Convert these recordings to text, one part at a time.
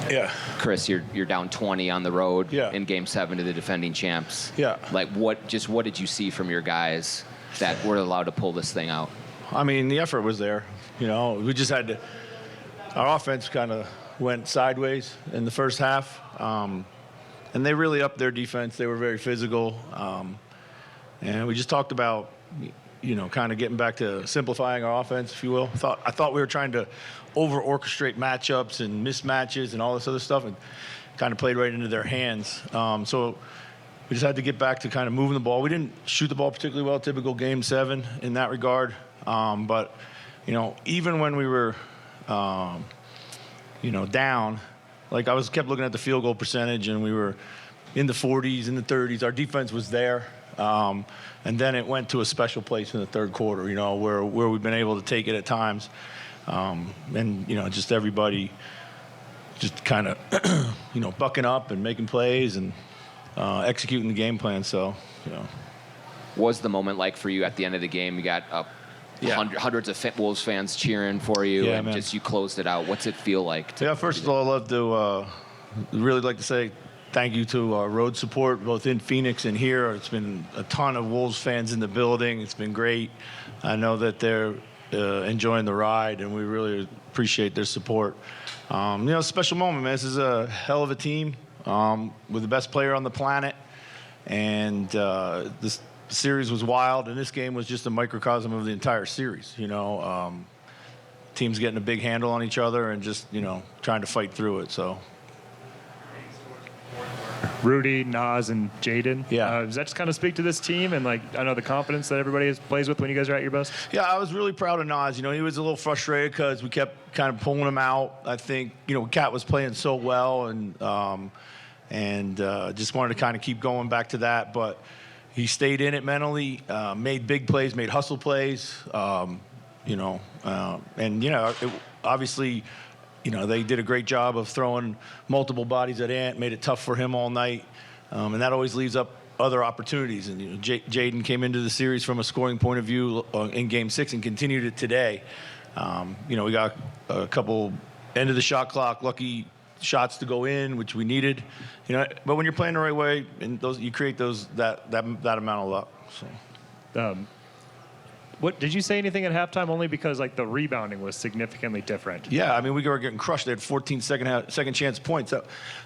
Yeah. Chris, you're down 20 on the road Yeah. in Game 7 to the defending champs. Yeah. Like, what did you see from your guys that were allowed to pull this thing out? I mean, the effort was there. We just had to. Our offense kind of went sideways in the first half, and they really upped their defense. They were very physical, and we just talked about, kind of getting back to simplifying our offense, if you will. I thought we were trying to over-orchestrate matchups and mismatches and all this other stuff, and kind of played right into their hands. So we just had to get back to kind of moving the ball. We didn't shoot the ball particularly well, typical Game 7 in that regard. But, even when we were, down, like I kept looking at the field goal percentage, and we were in the 40s, in the 30s. Our defense was there. And then it went to a special place in the third quarter, where we've been able to take it at times. And, just everybody just kind of, bucking up and making plays and executing the game plan. So, What was the moment like for you at the end of the game? You got hundreds of Wolves fans cheering for you, and just you closed it out. What's it feel like? First of all, I'd love to really like to say thank you to our road support, both in Phoenix and here. It's been a ton of Wolves fans in the building. It's been great. I know that they're enjoying the ride, and we really appreciate their support. Special moment, man. This is a hell of a team with the best player on the planet, and this series was wild, and this game was just a microcosm of the entire series. Teams getting a big handle on each other and just trying to fight through it. So. Rudy, Nas, and Jaden. Yeah. Does that just kind of speak to this team and, I know the confidence that everybody plays with when you guys are at your best? Yeah, I was really proud of Nas. He was a little frustrated because we kept kind of pulling him out. I think, Cat was playing so well, and just wanted to kind of keep going back to that. But he stayed in it mentally, made big plays, made hustle plays, obviously, they did a great job of throwing multiple bodies at Ant, made it tough for him all night, and that always leaves up other opportunities. And Jaden came into the series from a scoring point of view in Game 6 and continued it today. We got a couple end of the shot clock lucky shots to go in, which we needed. But when you're playing the right way, and you create that amount of luck. So. What did you say anything at halftime? Only because the rebounding was significantly different. Yeah, I mean we were getting crushed. They had 14 second chance points.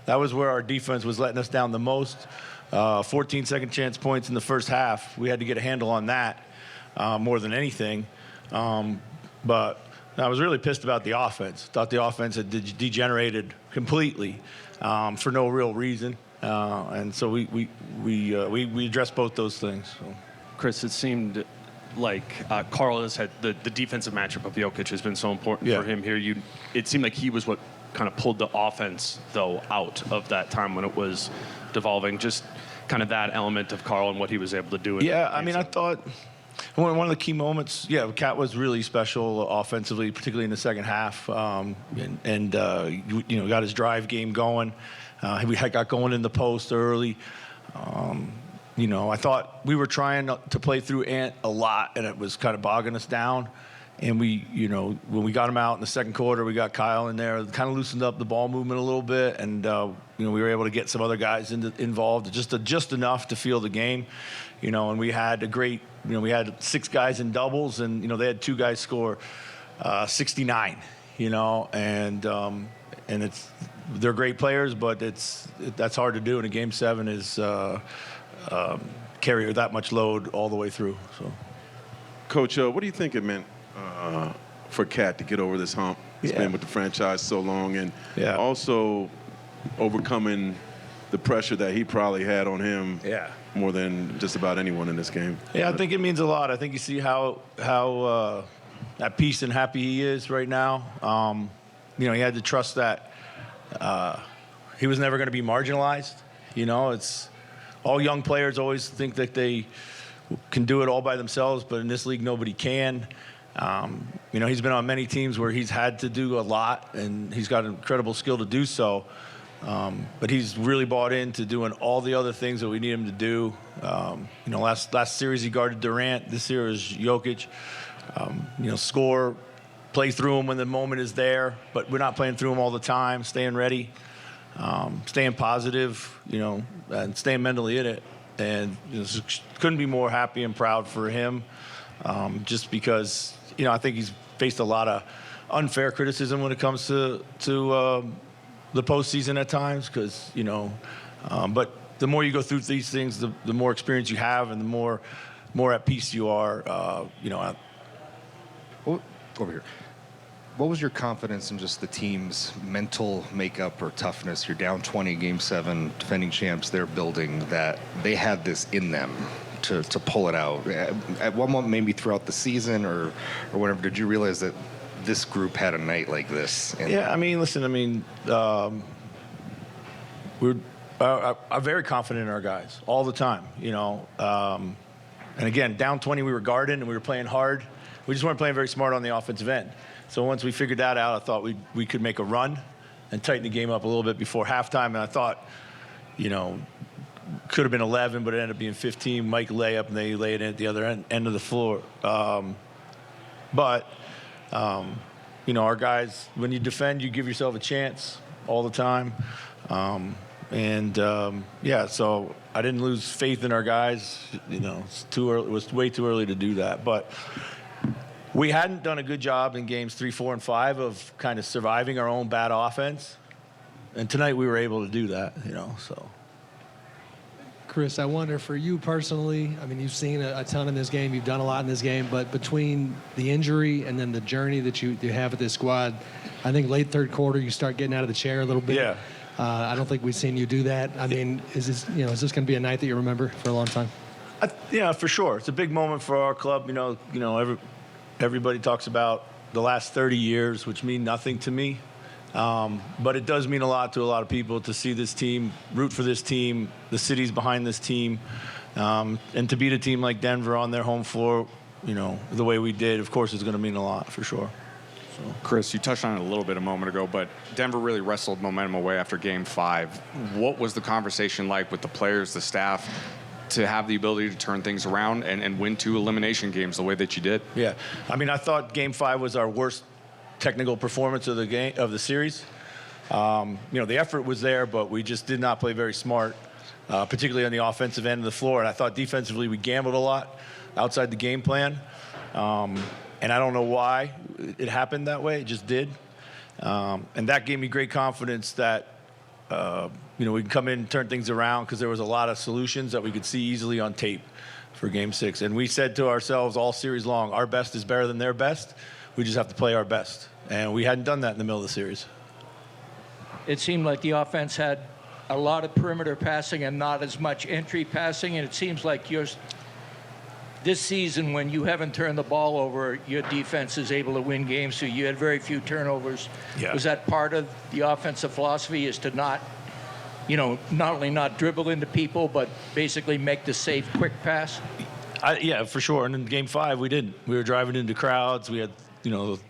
That was where our defense was letting us down the most. 14 second chance points in the first half. We had to get a handle on that more than anything. But I was really pissed about the offense. Thought the offense had degenerated completely for no real reason. And so we addressed both those things. So. Chris, it seemed like Karl has had the defensive matchup of Jokic has been so important for him here. It seemed like he was what kind of pulled the offense, though, out of that time when it was devolving. Just kind of that element of Karl and what he was able to do. I thought one of the key moments, Cat was really special offensively, particularly in the second half, and got his drive game going. We got going in the post early. I thought we were trying to play through Ant a lot, and it was kind of bogging us down. And when we got him out in the second quarter, we got Kyle in there, kind of loosened up the ball movement a little bit, and we were able to get some other guys involved, just enough to feel the game. And we had a great, we had 6 guys in doubles, and they had 2 guys score 69. And they're great players, but that's hard to do in a Game 7 is. Carry that much load all the way through. So, Coach, what do you think it meant for Cat to get over this hump? He's been with the franchise so long, and also overcoming the pressure that he probably had on him more than just about anyone in this game. Yeah, I think it means a lot. I think you see how at peace and happy he is right now. He had to trust that he was never going to be marginalized. It's all young players always think that they can do it all by themselves, but in this league, nobody can. He's been on many teams where he's had to do a lot, and he's got incredible skill to do so. But he's really bought into doing all the other things that we need him to do. Last series he guarded Durant. This year is Jokic. Score, play through him when the moment is there, but we're not playing through him all the time, staying ready. staying positive, and staying mentally in it. And couldn't be more happy and proud for him, just because, I think he's faced a lot of unfair criticism when it comes to the postseason at times, because, but the more you go through these things, the more experience you have and the more at peace you are, Over here. What was your confidence in just the team's mental makeup or toughness? You're down 20, Game 7, defending champs. They're building that. They had this in them to pull it out. At one moment, maybe throughout the season or whatever, did you realize that this group had a night like this? Listen, I'm very confident in our guys all the time, and again, down 20, we were guarding and we were playing hard. We just weren't playing very smart on the offensive end. So once we figured that out, I thought we could make a run and tighten the game up a little bit before halftime. And I thought, could have been 11, but it ended up being 15. Mike layup, and they lay it in at the other end of the floor. But our guys, when you defend, you give yourself a chance all the time. So I didn't lose faith in our guys. It's too early. It was way too early to do that. But we hadn't done a good job in games 3, 4, and 5 of kind of surviving our own bad offense. And tonight we were able to do that, so. Chris, I wonder for you personally, you've seen a ton in this game, you've done a lot in this game, but between the injury and then the journey that you have with this squad, I think late third quarter you start getting out of the chair a little bit. Yeah. I don't think we've seen you do that. Is this going to be a night that you remember for a long time? Yeah, for sure. It's a big moment for our club. Everybody talks about the last 30 years, which mean nothing to me. But it does mean a lot to a lot of people to see this team, root for this team, the city's behind this team, and to beat a team like Denver on their home floor, the way we did, of course, is going to mean a lot for sure. So. Chris, you touched on it a little bit a moment ago, but Denver really wrestled momentum away after Game 5. What was the conversation like with the players, the staff, to have the ability to turn things around and win 2 elimination games the way that you did? Yeah, I thought Game 5 was our worst technical performance of the series. The effort was there, but we just did not play very smart, particularly on the offensive end of the floor. And I thought defensively we gambled a lot outside the game plan. And I don't know why it happened that way. It just did. And that gave me great confidence that we can come in and turn things around, because there was a lot of solutions that we could see easily on tape for Game 6. And we said to ourselves all series long, our best is better than their best. We just have to play our best. And we hadn't done that in the middle of the series. It seemed like the offense had a lot of perimeter passing and not as much entry passing. And it seems like this season, when you haven't turned the ball over, your defense is able to win games. So you had very few turnovers. Yeah. Was that part of the offensive philosophy, is to not only not dribble into people, but basically make the safe, quick pass? Yeah, for sure. And in Game 5, we didn't. We were driving into crowds. We had,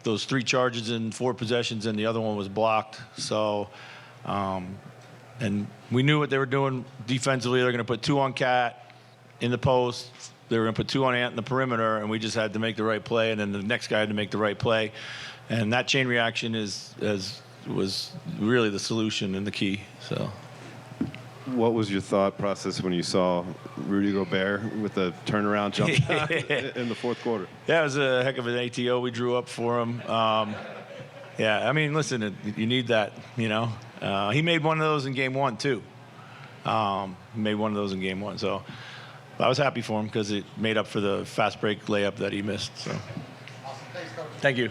those 3 charges in 4 possessions, and the other one was blocked. So, and we knew what they were doing defensively. They're going to put 2 on Cat in the post. They were going to put 2 on Ant in the perimeter, and we just had to make the right play, and then the next guy had to make the right play. And that chain reaction was really the solution and the key. So. What was your thought process when you saw Rudy Gobert with the turnaround jump shot in the fourth quarter? Yeah, it was a heck of an ATO we drew up for him. Listen, you need that, He made one of those in Game 1, too. He made one of those in Game 1. So I was happy for him because it made up for the fast break layup that he missed. So. Thank you.